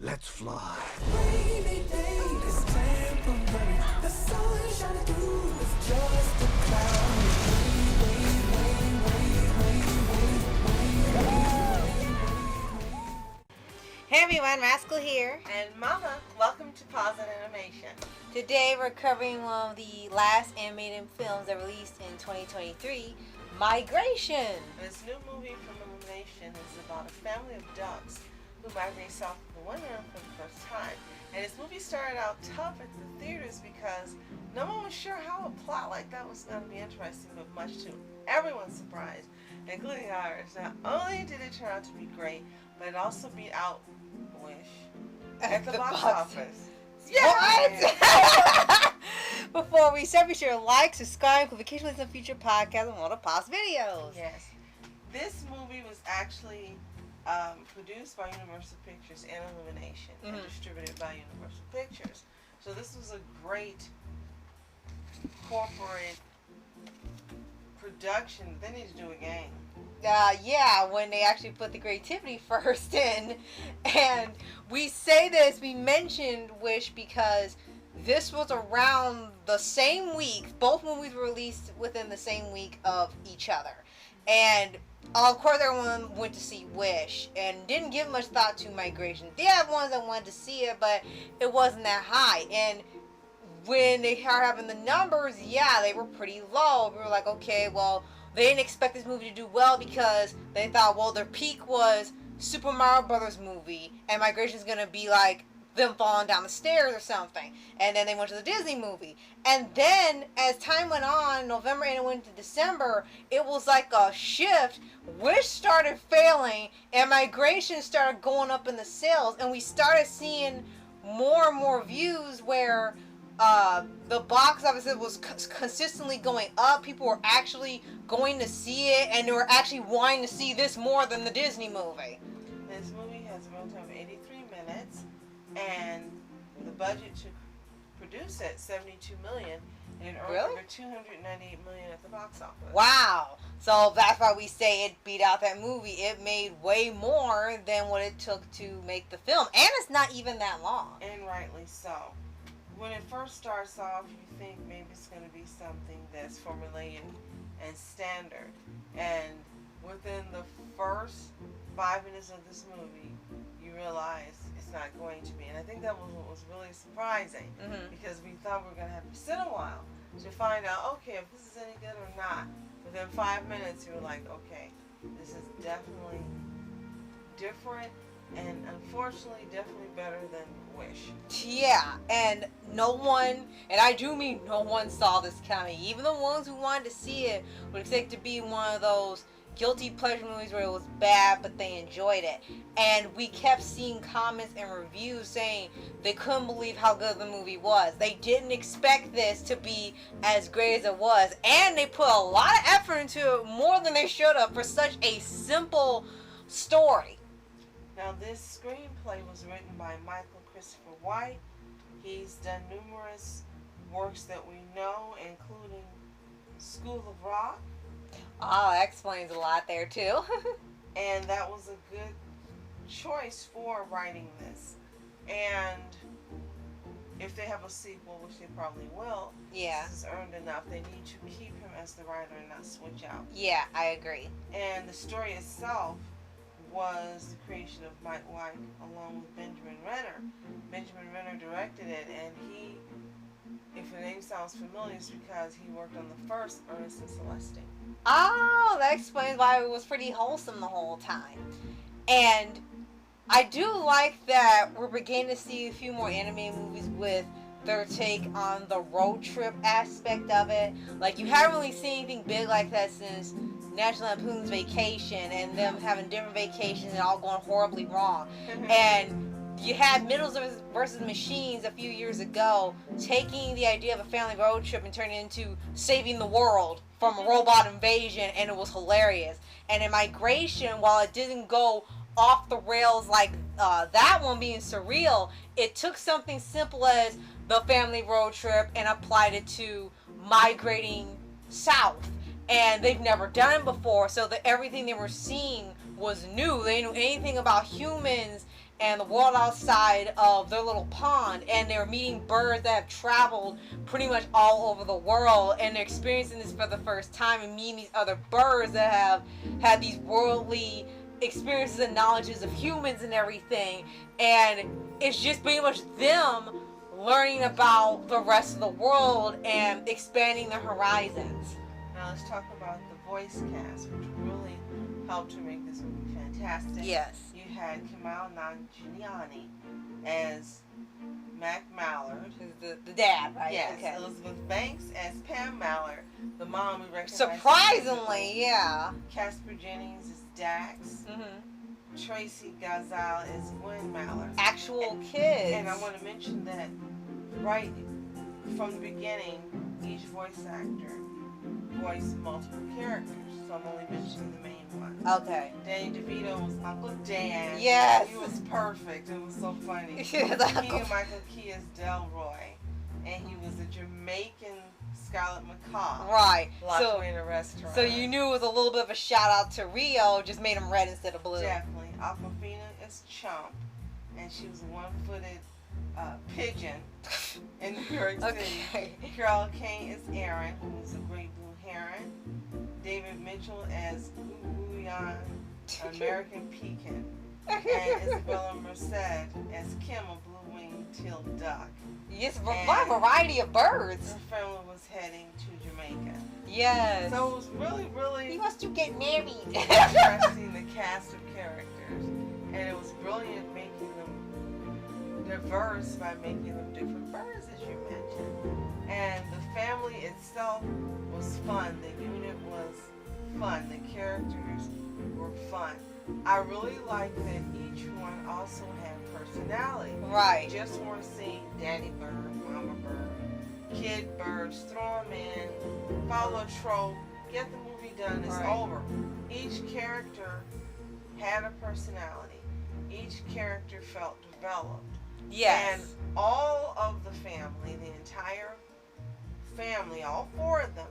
Let's fly. Rainy day is temporary. The sun shining through is just a cloud. Hey everyone, Rascal here. And Mama, welcome to Paws On Animation. Today we're covering one of the last animated films that released in 2023, Migration. This new movie from Illumination is about a family of ducks who migrate south of the winter for the first time. And this movie started out tough at the theaters because no one was sure how a plot like that was going to be interesting, but much to everyone's surprise, including ours. Not only did it turn out to be great, but it also beat out Wish at the box office. What? Before we start, be sure to like, subscribe, click occasionally some future podcasts and want to pause videos. Yes. This movie was actually produced by Universal Pictures and Illumination and distributed by Universal Pictures. So this was a great corporate production. They need to do again. Yeah, when they actually put the creativity first in. And we say this, we mentioned Wish because this was around the same week. Both movies were released within the same week of each other. And of course everyone went to see Wish and didn't give much thought to Migration. They had ones that wanted to see it, but it wasn't that high. And when they started having the numbers, yeah, they were pretty low. We were like, okay, well, they didn't expect this movie to do well because they thought, well, their peak was Super Mario Brothers movie, and Migration is going to be like them falling down the stairs or something. And then they went to the Disney movie. And then, as time went on, November and it went to December, it was like a shift. Wish started failing, and Migration started going up in the sales, and we started seeing more and more views where the box office was consistently going up. People were actually going to see it, and they were actually wanting to see this more than the Disney movie. This movie has a runtime of 83 minutes, and the budget to produce it, $72 million, and it earned over $298 million at the box office. Wow! So that's why we say it beat out that movie. It made way more than what it took to make the film, and it's not even that long. And rightly so. When it first starts off, you think maybe it's going to be something that's formulaic and standard. And within the first 5 minutes of this movie, you realize it's not going to be. And I think that was what was really surprising, because we thought we were going to have to sit a while to find out, okay, if this is any good or not. Within 5 minutes, you were like, okay, this is definitely different. And unfortunately, definitely better than Wish. Yeah, and no one, and I do mean no one saw this coming. Even the ones who wanted to see it would expect it to be one of those guilty pleasure movies where it was bad, but they enjoyed it. And we kept seeing comments and reviews saying they couldn't believe how good the movie was. They didn't expect this to be as great as it was. And they put a lot of effort into it, more than they should have, for such a simple story. Now, this screenplay was written by Michael Christopher White. He's done numerous works that we know, including School of Rock. Oh, that explains a lot there, too. And that was a good choice for writing this. And if they have a sequel, which they probably will, yeah, this has earned enough. They need to keep him as the writer and not switch out. Yeah, I agree. And the story itself was the creation of Mike White along with Benjamin Renner. Benjamin Renner directed it, and he, if the name sounds familiar, it's because he worked on the first Ernest and Celestine. Oh, that explains why it was pretty wholesome the whole time. And I do like that we're beginning to see a few more anime movies with their take on the road trip aspect of it. Like, you haven't really seen anything big like that since National Lampoon's Vacation, and them having different vacations and all going horribly wrong. And you had Middles versus Machines a few years ago, taking the idea of a family road trip and turning it into saving the world from a robot invasion, and it was hilarious. And in Migration, while it didn't go off the rails like that one being surreal, it took something simple as the family road trip and applied it to migrating south. And they've never done it before, so that everything they were seeing was new. They didn't know anything about humans and the world outside of their little pond, and they're meeting birds that have traveled pretty much all over the world, and they're experiencing this for the first time and meeting these other birds that have had these worldly experiences and knowledges of humans and everything. And it's just pretty much them learning about the rest of the world and expanding their horizons. Now let's talk about the voice cast, which really helped to make this movie fantastic. Yes. You had Kamal Nanjiani as Mac Mallard. Who's the dad, right? Yes. Okay. Elizabeth Banks as Pam Mallard. The mom we recognize. Surprisingly, yeah. Casper Jennings is Dax. Mm-hmm. Tracy Gazal is Gwen Mallard. Actual kids. And I want to mention that right from the beginning, each voice actor voiced multiple characters. So I'm only mentioning the main one. Okay. Danny DeVito was Uncle Dan. Yes. He was perfect. It was so funny. Yes, Keegan Michael Key is Delroy. And he was a Jamaican Scarlett McCaw. Right. Locked away in a restaurant. So you knew it was a little bit of a shout out to Rio, just made him red instead of blue. Definitely. Aquafina is Chump. And she was a one-footed pigeon in New York City. Okay. Carol Kane is Aaron, who is a great blue heron. David Mitchell as Yan, American pecan. And Isabella Merced as Kim, a blue-winged teal duck. Yes, a variety of birds. Her family was heading to Jamaica. Yes. So it was really, really He wants to get married. interesting, the cast of characters. And it was brilliant making them diverse by making them different birds, as you mentioned. And the family itself was fun. The unit was fun. The characters were fun. I really liked that each one also had personality. Right. You just want to see Daddy Bird, Mama Bird, Kid Birds, throw them in, follow a trope, get the movie done, it's Right. over. Each character had a personality. Each character felt developed. Yes. And all of the family, the entire family, all four of them,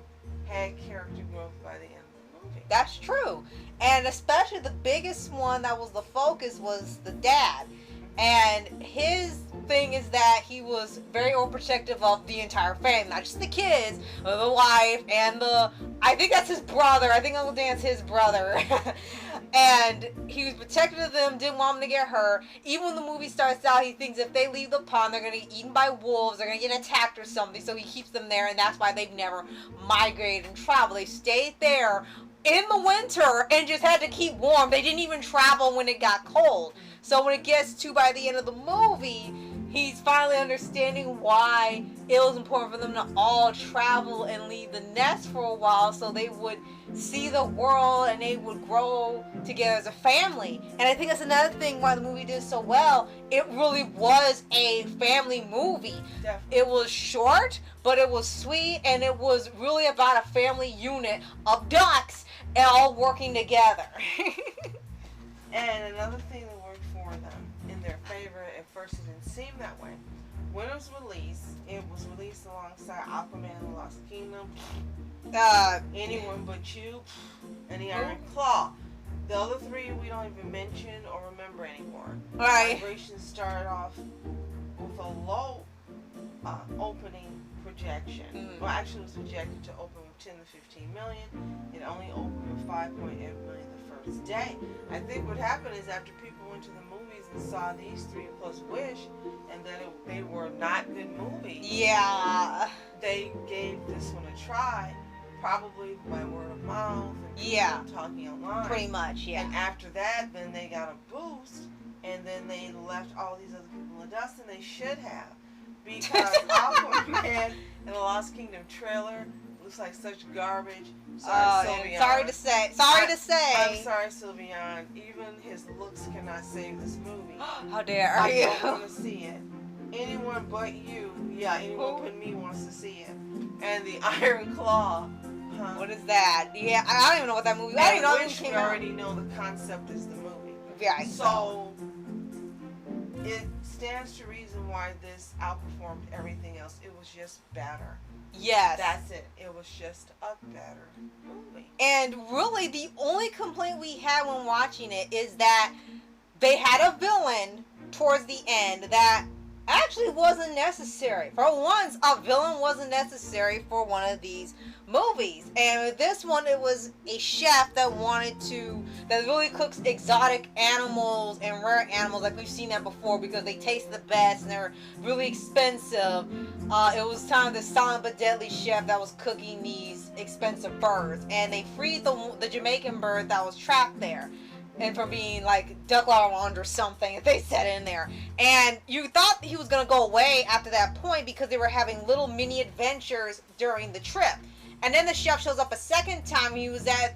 had character growth by the end of the movie. That's true. And especially the biggest one that was the focus was the dad. And his thing is that he was very overprotective of the entire family, not just the kids, but the wife and I think that's his brother. I think Uncle Dan's his brother. And he was protective of them, didn't want them to get hurt. Even when the movie starts out, he thinks if they leave the pond, they're going to get eaten by wolves, they're going to get attacked or something, so he keeps them there, and that's why they've never migrated and traveled. They stayed there in the winter and just had to keep warm. They didn't even travel when it got cold. So when it gets to by the end of the movie, he's finally understanding why it was important for them to all travel and leave the nest for a while so they would see the world and they would grow together as a family. And I think that's another thing why the movie did so well. It really was a family movie. Definitely. It was short, but it was sweet, and it was really about a family unit of ducks all working together. And another thing that worked for them in their favor, at first it didn't seem that way. When it was released alongside Aquaman and the Lost Kingdom, Anyone But You, and The Iron Claw. The other three we don't even mention or remember anymore. Right. Migration started off with a low opening projection. Mm. Well, actually it was projected to open with 10 to 15 million. It only opened with 5.8 million the first day. I think what happened is after people went to the movies and saw these three plus Wish, and then they were not good movies. Yeah. They gave this one a try, probably by word of mouth and Yeah. people talking online. Pretty much, yeah. And after that, then they got a boost, and then they left all these other people in the dust, and they should have. Because Aquaman and the Lost Kingdom trailer looks like such garbage. Sorry, Sylveon. Sorry to say. I'm sorry, Sylveon. Even his looks cannot save this movie. How dare I you? don't want to see it. Anyone but you. Yeah, anyone but me wants to see it. And the Iron Claw. Huh? What is that? Yeah, I don't even know what that movie. I don't even know Which it we came out. already know the concept is the movie. Yeah. So it stands to reason why this outperformed everything else. It was just better. Yes. That's it. It was just a better movie. And really, the only complaint we had when watching it is that they had a villain, towards the end that actually wasn't necessary. For once, a villain wasn't necessary for one of these movies. And with this one, it was a chef that really cooks exotic animals and rare animals, like we've seen that before, because they taste the best and they're really expensive. It was time of the silent but deadly chef that was cooking these expensive birds, and they freed the Jamaican bird that was trapped there, and from being like duck larvae or something that they set in there. And you thought he was going to go away after that point because they were having little mini adventures during the trip. And then the chef shows up a second time. He was at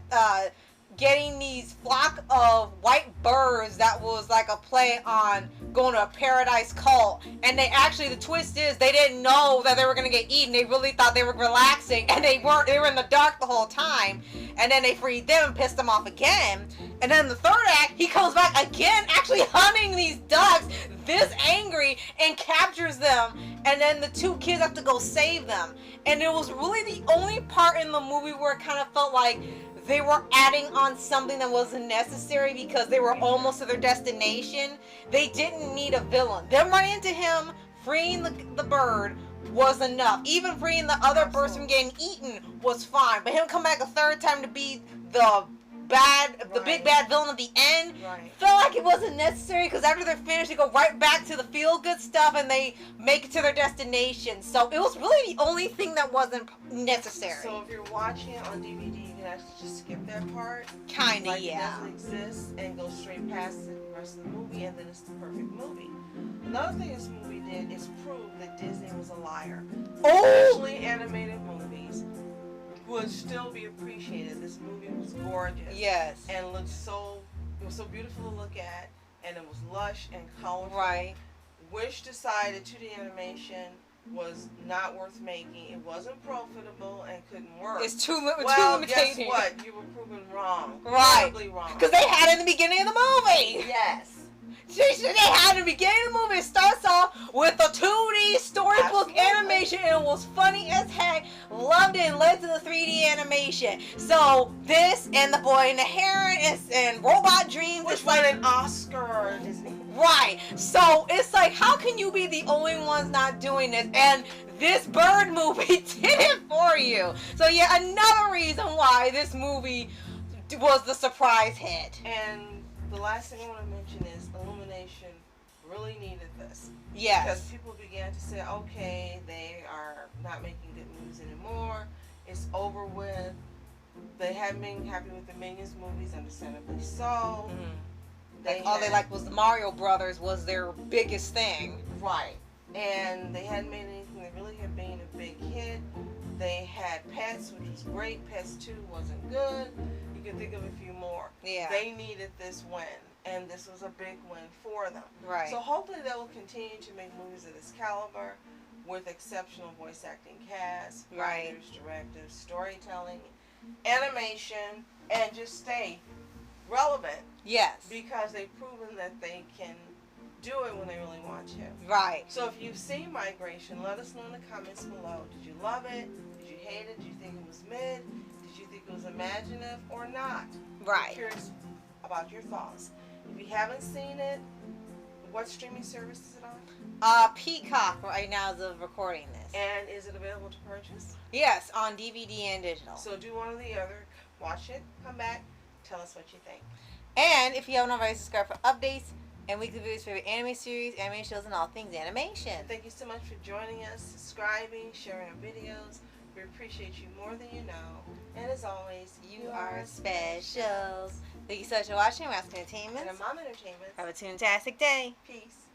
getting these flock of white birds that was like a play on going to a paradise cult. And they actually, the twist is they didn't know that they were going to get eaten. They really thought they were relaxing, and they weren't. They were in the dark the whole time. And then they freed them and pissed them off again. And then the third act, he comes back again, actually hunting these ducks, this angry, and captures them. And then the two kids have to go save them. And it was really the only part in the movie where it kind of felt like they were adding on something that wasn't necessary because they were almost to their destination. They didn't need a villain. Them running into him, freeing the bird was enough. Even freeing the other birds from getting eaten was fine. But him come back a third time to be the big bad villain at the end, felt like it wasn't necessary, because after they're finished, they go right back to the feel good stuff and they make it to their destination. So it was really the only thing that wasn't necessary. So if you're watching it on DVD, you can actually just skip that part. Kinda, like yeah. It doesn't exist, and go straight past the rest of the movie, and then it's the perfect movie. Another thing this movie did is prove that Disney was a liar. Especially animated movies would still be appreciated. This movie was gorgeous. Yes. And it was so beautiful to look at, and it was lush and colorful. Right. Wish decided 2D animation was not worth making. It wasn't profitable and couldn't work. It's too well, limiting. Guess what? You were proven wrong. Right. Terribly wrong. Because they had it in the beginning of the movie. Yes. They had in the beginning of the movie. It starts off with a 2D storybook animation, and it was funny as heck. Loved it, and led to the 3D animation. So this and The Boy and the Heron and Robot Dreams, which won an Oscar. Disney. Right. So it's like, how can you be the only ones not doing this? And this bird movie did it for you. So yeah, another reason why this movie was the surprise hit. And the last thing I want to mention is Illumination really needed this. Yes. Because people began to say, okay, they are not making good movies anymore. It's over with. They haven't been happy with the Minions movies, understandably so. Mm-hmm. All they liked was the Mario Brothers was their biggest thing. Right. And they hadn't made anything that really had been a big hit. They had Pets, which was great. Pets 2 wasn't good. You can think of a few more. Yeah. They needed this win, and this was a big win for them. Right. So hopefully they will continue to make movies of this caliber with exceptional voice acting cast, writers, directors, storytelling, animation, and just stay relevant. Yes. Because they've proven that they can do it when they really want to. Right. So if you've seen Migration, let us know in the comments below. Did you love it? Did you hate it? Did you think it was mid? Did you think it was imaginative or not? Right. I'm curious about your thoughts. If you haven't seen it, what streaming service is it on? Peacock right now as of recording this. And is it available to purchase? Yes, on DVD and digital. So do one or the other. Watch it, come back, tell us what you think. And if you haven't already, subscribe for updates and weekly videos for your anime series, anime shows, and all things animation. Thank you so much for joining us, subscribing, sharing our videos. We appreciate you more than you know. And as always, You are special. Thank you so much for watching Mask Entertainment. And Mom Entertainment. Have a fantastic day. Peace.